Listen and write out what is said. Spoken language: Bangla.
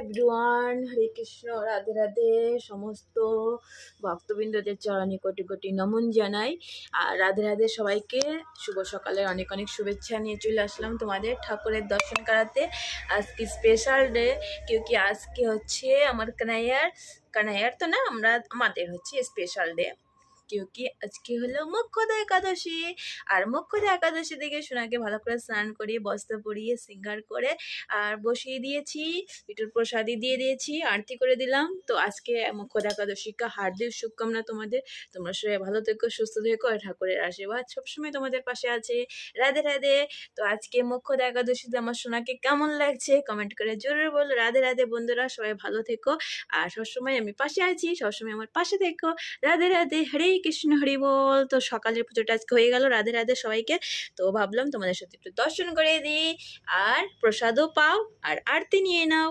এভরিওয়ান, হরে কৃষ্ণ, রাধে রাধে। সমস্ত ভক্তবৃন্দদের চরণে কোটি কোটি নমন জানাই। আর রাধে রাধে সবাইকে শুভ সকালের অনেক অনেক শুভেচ্ছা নিয়ে চলে আসলাম তোমাদের ঠাকুরের দর্শন করাতে। আজকে স্পেশাল ডে, কিউকি আজকে হচ্ছে আমার কানাইয়ার তো না, আমাদের হচ্ছে স্পেশাল ডে, কিউকি আজকে হলো মোক্ষদা একাদশী। আর মোক্ষদা একাদশী থেকে সোনাকে ভালো করে স্নান করিয়ে বস্ত্র পরিয়ে শৃঙ্গার করে আর বসিয়ে দিয়েছি, একটু প্রসাদি দিয়ে দিয়েছি, আরতি করে দিলাম। তো আজকে মোক্ষদা একাদশীকে হার্দিক শুভকামনা তোমাদের। তোমরা সবাই ভালো থেকো, সুস্থ থেকো, আর ঠাকুরের আশীর্বাদ সবসময় তোমাদের পাশে আছে। রাধে রাধে। তো আজকে মোক্ষদা একাদশীতে আমার সোনাকে কেমন লাগছে কমেন্ট করে জরুর বলো। রাধে রাধে বন্ধুরা, সবাই ভালো থেকো, আর সবসময় আমি পাশে আছি, সবসময় আমার পাশে থেকো। রাধে রাধে, হরে কৃষ্ণ, হরি বল। তো সকালের পুজোটা আজকে হয়ে গেল, রাধে রাধে সবাইকে। তো ভাবলাম তোমাদের সাথে একটু দর্শন করে দিই, আর প্রসাদও পাও আর আরতি নিয়ে নাও।